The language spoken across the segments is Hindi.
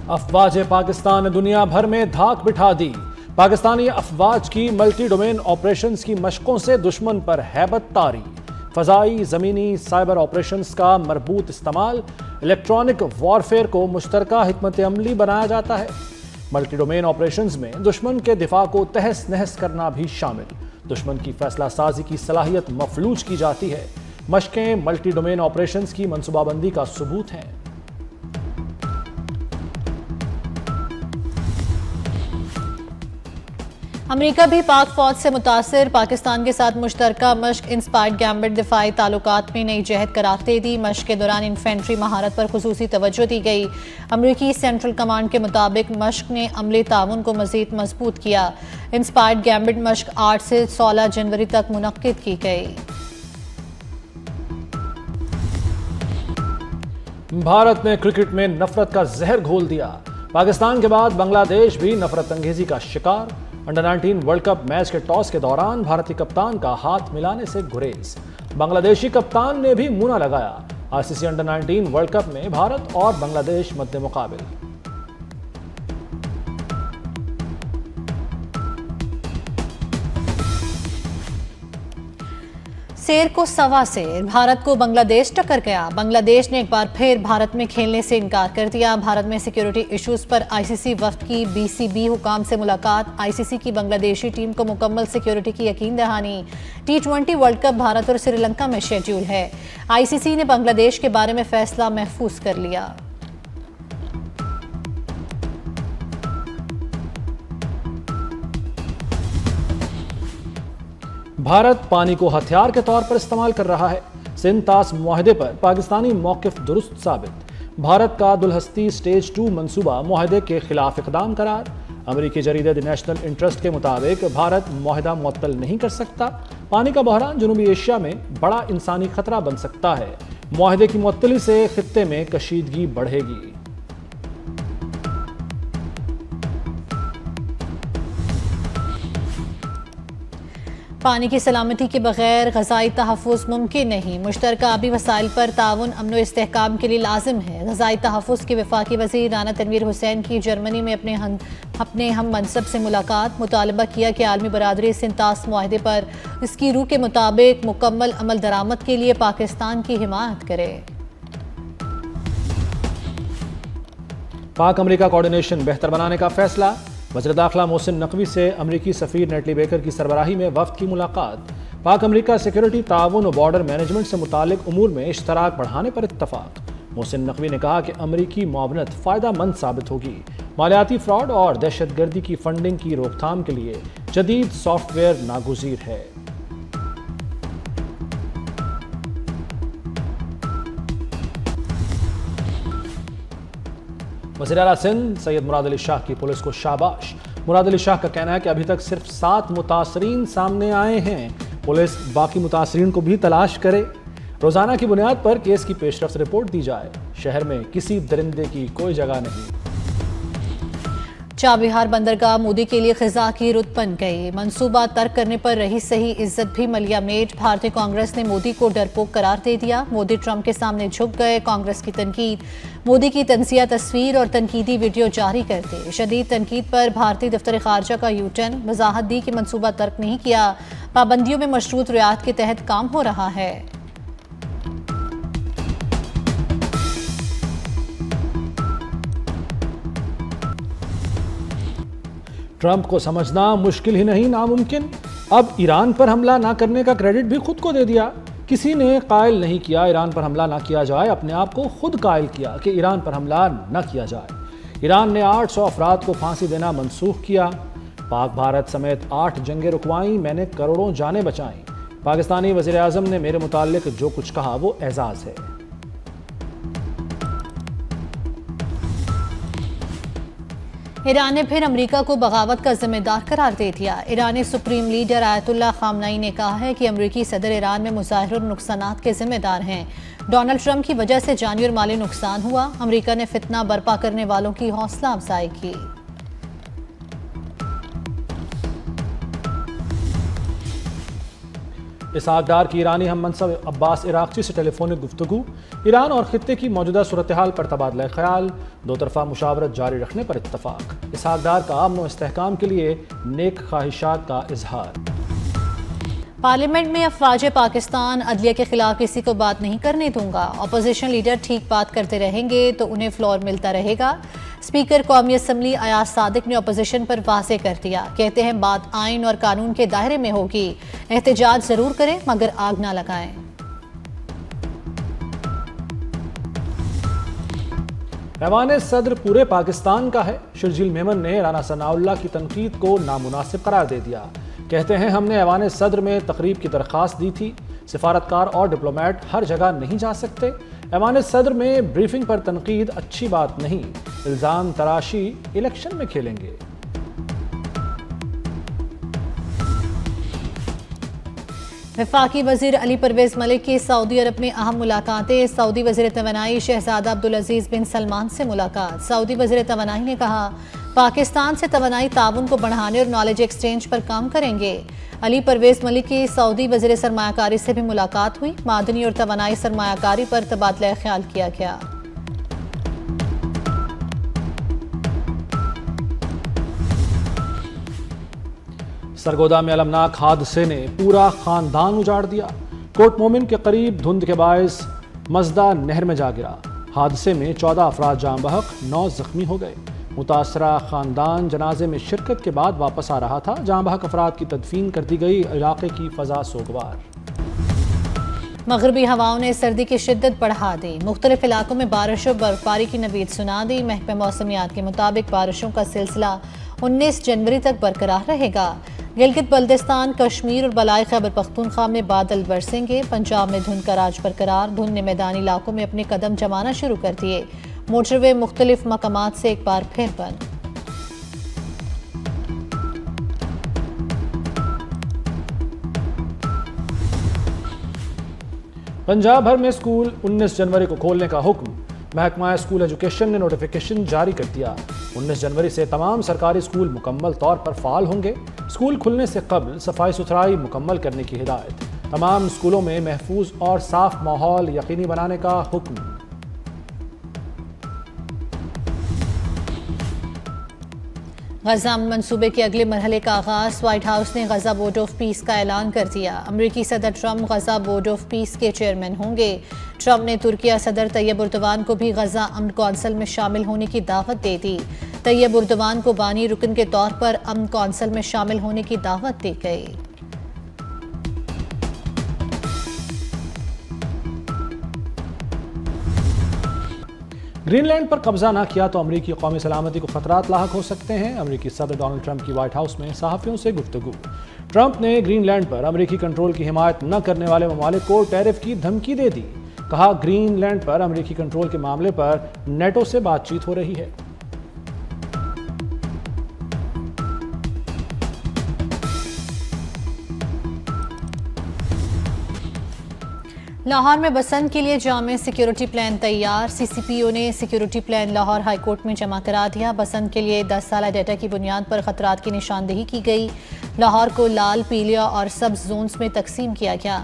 अफवाज पाकिस्तान ने दुनिया भर में धाक बिठा दी। पाकिस्तानी अफवाज की मल्टी डोमेन ऑपरेशंस की मशकों से दुश्मन पर हैबत तारी। फजाई, जमीनी, साइबर ऑपरेशंस का मरबूत इस्तेमाल, इलेक्ट्रॉनिक वॉरफेयर को मुश्तरका हिकमत अमली बनाया जाता है। मल्टी डोमेन ऑपरेशंस में दुश्मन के दिफा को तहस नहस करना भी शामिल। दुश्मन की फैसला साजी की सलाहियत मफलूज की जाती है। मशकें मल्टी डोमेन ऑपरेशंस की मनसूबाबंदी का सबूत हैं। अमेरिका भी पाक फौज से मुतासिर। पाकिस्तान के साथ मुश्तरका मश्क इंस्पायर्ड गैम्बिट दिफाई ताल्लुकात में नई जहद करार दे दी। मश्क के दौरान इन्फेंट्री महारत पर खुसूसी तवज्जो दी गई। अमरीकी सेंट्रल कमांड के मुताबिक मश्क ने अमली ताउन को मजीद मजबूत किया। इंस्पायर्ड गैम्बिट मश्क 8 से 16 जनवरी तक मुनक्किद की गई। भारत ने क्रिकेट में नफरत का जहर घोल दिया। पाकिस्तान के बाद बांग्लादेश भी नफरत अंगेजी का शिकार। अंडर 19 वर्ल्ड कप मैच के टॉस के दौरान भारतीय कप्तान का हाथ मिलाने से गुरेज। बांग्लादेशी कप्तान ने भी मुंह न लगाया। आईसीसी अंडर 19 वर्ल्ड कप में भारत और बांग्लादेश मद्दे मुकाबिल। शेर को सवा शेर, भारत को बांग्लादेश टक्कर गया। बांग्लादेश ने एक बार फिर भारत में खेलने से इनकार कर दिया। भारत में सिक्योरिटी इश्यूज पर आईसीसी वफ्द की बीसीबी हुकाम से मुलाकात। आईसीसी की बांग्लादेशी टीम को मुकम्मल सिक्योरिटी की यकीन दहानी। T20 वर्ल्ड कप भारत और श्रीलंका में शेड्यूल है। आईसीसी ने बांग्लादेश के बारे में फैसला महफूज कर लिया। भारत पानी को हथियार के तौर पर इस्तेमाल कर रहा है। सिंध तास मुआहदे पर पाकिस्तानी मौकिफ दुरुस्त साबित। भारत का दुलहस्ती स्टेज 2 मंसूबा मुआहदे के खिलाफ इकदाम करार। अमेरिकी जरीदे द नेशनल इंटरेस्ट के मुताबिक भारत मुआहदा मुअत्तल नहीं कर सकता। पानी का बहरान जनूबी एशिया में बड़ा इंसानी खतरा बन सकता है। मुआहदे की मुअत्तली से खित्ते में कशीदगी बढ़ेगी। पानी की सलामती के बगैर ग़ज़ाई तहफ़्फ़ुज़ मुमकिन नहीं। मुश्तरका आबी वसाइल पर ताउन अमन व इस्तेहकाम के लिए लाजिम है। ग़ज़ाई तहफ़्फ़ुज़ के वफ़ाक़ी वज़ीर राना तनवीर हुसैन की जर्मनी में अपने हम मनसब से मुलाकात। मुतालबा किया कि आलमी बरादरी सिंध तास मुआहदे पर इसकी रूह के मुताबिक मुकम्मल अमल दरामद के लिए पाकिस्तान की हिमायत करे। पाक अमेरिका कोऑर्डिनेशन बेहतर बनाने का फैसला। वज़ीर दाखिला मोहसिन नकवी से अमरीकी सफ़ीर नेटली बेकर की सरबराही में वफ़द की मुलाकात। पाक अमेरिका सिक्योरिटी ताउन और बॉर्डर मैनेजमेंट से मुतालिक उमूर में इश्तराक बढ़ाने पर इत्तफाक। मोहसिन नकवी ने कहा कि अमरीकी मुआवनत फ़ायदा मंद साबित होगी। मालियाती फ्रॉड और दहशतगर्दी की फंडिंग की रोकथाम के लिए जदीद सॉफ्टवेयर नागुज़ीर है। वज़ीर आला सिंध सैयद मुराद अली शाह की पुलिस को शाबाश। मुराद अली शाह का कहना है कि अभी तक सिर्फ 7 मुतासरीन सामने आए हैं। पुलिस बाकी मुतासरीन को भी तलाश करे। रोजाना की बुनियाद पर केस की पेशरफ्त रिपोर्ट दी जाए। शहर में किसी दरिंदे की कोई जगह नहीं। चाबिहार बंदरगाह मोदी के लिए खिजा की रुत बन गई। मंसूबा तर्क करने पर रही सही इज्जत भी मलिया मेट। भारतीय कांग्रेस ने मोदी को डरपोक करार दे दिया। मोदी ट्रंप के सामने झुक गए। कांग्रेस की तनकीद। मोदी की तंजिया तस्वीर और तनकीदी वीडियो जारी करते। शदीद तनकीद पर भारतीय दफ्तर खारजा का यूटर्न। वजाहत दी कि मंसूबा तर्क नहीं किया। पाबंदियों में मशरूत रियायत के तहत काम हो रहा है। ट्रंप को समझना मुश्किल ही नहीं नामुमकिन। अब ईरान पर हमला ना करने का क्रेडिट भी खुद को दे दिया। किसी ने कायल नहीं किया ईरान पर हमला ना किया जाए, अपने आप को खुद कायल किया कि ईरान पर हमला न किया जाए। ईरान ने 800 अफराद को फांसी देना मनसूख किया। पाक भारत समेत 8 जंगे रुकवाई, मैंने करोड़ों जानें बचाई। पाकिस्तानी वज़ीर आज़म ने मेरे मुताल्लिक जो कुछ कहा वो एजाज़ है। ईरान ने फिर अमेरिका को बगावत का जिम्मेदार करार दे दिया। ईरानी सुप्रीम लीडर आयतुल्लाह खामनाई ने कहा है कि अमेरिकी सदर ईरान में मुज़ाहिरों और नुकसानात के जिम्मेदार हैं। डोनाल्ड ट्रंप की वजह से जानी और माली नुकसान हुआ। अमेरिका ने फितना बर्पा करने वालों की हौसला अफजाई की। इसहाक डार की ईरानी हम मनसब अब्बास इराक़ची से टेलीफोनिक गुफ्तगू, ईरान और खित्ते की मौजूदा सूरत हाल पर तबादला ख्याल, दो तरफा मुशावरत जारी रखने पर इत्तफाक। इसहाक डार का अमन व इस्तेहकाम के लिए नेक ख्वाहिशात का इजहार। पार्लियामेंट में अफवाज पाकिस्तान अदलिया के खिलाफ किसी को बात नहीं करने दूंगा। अपोजिशन लीडर ठीक बात करते रहेंगे तो उन्हें फ्लोर मिलता रहेगा। स्पीकर कौमी असम्बली अयाज सादिक ने अपोजिशन पर वाज़े कर दिया। कहते हैं बात आइन और कानून के दायरे में होगी। एहतजाज जरूर करें मगर आग ना लगाएं। ऐवान सदर पूरे पाकिस्तान का है। शर्जील मेमन ने राना सनाउल्लाह की तनकीद को नामुनासिब करार दे दिया। कहते हैं हमने ऐवान सदर में तकरीब की दरख्वास्त दी थी। सिफारतकार और डिप्लोमेट हर जगह नहीं जा सकते। ऐवान सदर में ब्रीफिंग पर तनकीद अच्छी बात नहीं। इल्ज़ाम तराशी इलेक्शन में खेलेंगे। वफाकी वजीर अली परवेज मलिक की सऊदी अरब में अहम मुलाकातें। सऊदी वजीर तवानाई शहजादा अब्दुल अजीज बिन सलमान से मुलाकात। सऊदी वजीर तवानाई ने कहा पाकिस्तान से तवानाई ताउन को बढ़ाने और नॉलेज एक्सचेंज पर काम करेंगे। अली परवेज मलिक की सऊदी वजीर सरमायाकारी से भी मुलाकात हुई। मादनी और तवानाई सरमायाकारी पर तबादला ख्याल किया गया। सरगोदा में अलमनाक हादसे ने पूरा खानदान उजाड़ दिया। कोट मोमिन के करीब धुंध के बायस मजदा नहर में जा गिरा। हादसे में 14 अफराद जाम बहक, 9 जख्मी हो गए। मुतासरा खानदान जनाजे में शिरकत के बाद वापस आ रहा था। जाम बहक अफराद की तदफीन कर दी गई। इलाके की फजा सोगवार। मगरबी हवाओं ने सर्दी की शिद्दत बढ़ा दी। मुख्तलिफ इलाकों में बारिश और बर्फबारी की नवीद सुना दी। महकमा मौसमियात के मुताबिक बारिशों का सिलसिला 19 जनवरी तक बरकरार रहेगा। गिलगित बल्दिस्तान, कश्मीर और बलाई खैबर पख्तूनख्वा में बादल बरसेंगे। पंजाब में धुंध का राज बरकरार। धुंध ने मैदानी इलाकों में अपने कदम जमाना शुरू कर दिए। मोटरवे मुख्तलिफ मकामात से एक बार फिर बंद। पंजाब भर में स्कूल 19 जनवरी को खोलने का हुक्म। महकमा स्कूल एजुकेशन ने नोटिफिकेशन जारी कर दिया। 19 जनवरी से तमाम सरकारी स्कूल मुकम्मल तौर पर फाल होंगे। स्कूल खुलने से कबल सफाई सुथराई मुकम्मल करने की हिदायत। तमाम स्कूलों में महफूज और साफ माहौल यकीनी बनाने का हुक्म। गजा मंसूबे के अगले मरहले का आगाज। व्हाइट हाउस ने गजा बोर्ड ऑफ पीस का ऐलान कर दिया। अमरीकी सदर Trump Gaza board of peace के चेयरमैन होंगे। ट्रंप ने तुर्किया सदर तैयब उर्दवान को भी गजा अमन कौंसिल में शामिल होने की दावत दे दी। तैयब उर्दवान को बानी रुकन के तौर पर अमन कौंसिल में शामिल होने की दावत दी गई। ग्रीनलैंड पर कब्जा ना किया तो अमरीकी कौमी सलामती को खतरात लाहक हो सकते हैं। अमरीकी सदर डोनाल्ड ट्रंप की व्हाइट हाउस में सहाफ़ियों से गुफ्तगू। ट्रंप ने ग्रीनलैंड पर अमरीकी कंट्रोल की हिमायत न करने वाले ममालिक को टैरिफ की धमकी दे दी। कहा ग्रीनलैंड पर अमरीकी कंट्रोल के मामले पर नेटो से बातचीत हो रही है। लाहौर में बसंत के लिए जामे सिक्योरिटी प्लान तैयार। सीसीपीओ ने security plan Lahore high court में जमा करा दिया। बसंत के लिए 10 साला डेटा की बुनियाद पर खतरात की निशानदेही की गई। लाहौर को लाल, पीलिया और सब्ज जोन्स में तकसीम किया गया।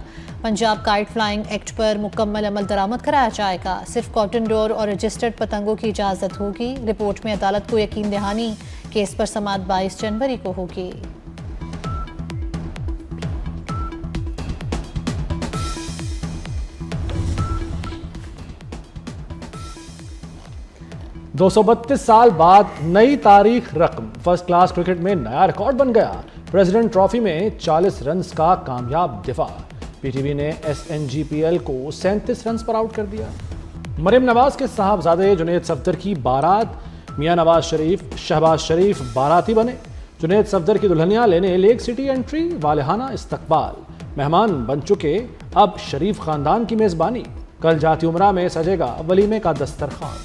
पंजाब काइट फ्लाइंग एक्ट पर मुकम्मल अमल दरामद कराया जाएगा। सिर्फ कॉटन डोर और रजिस्टर्ड पतंगों की इजाज़त होगी। रिपोर्ट में अदालत को यकीन दहानी। केस पर समाअत 22 जनवरी को होगी। दो 232 साल बाद नई तारीख रकम। फर्स्ट क्लास क्रिकेट में नया रिकॉर्ड बन गया। प्रेसिडेंट ट्रॉफी में 40 रन्स का कामयाब दिफा। पीटीवी ने SNGPL को 37 रन्स पर आउट कर दिया। मरियम नवाज के साहबजादे जुनैद सफदर की बारात। मियां नवाज शरीफ, शहबाज शरीफ बाराती बने। जुनैद सफदर की दुल्हनियां लेने लेक सिटी एंट्री। वालेहाना इस्तकबाल। मेहमान बन चुके अब शरीफ खानदान की मेजबानी। कल जाती उमरा में सजेगा वलीमे का दस्तरखान।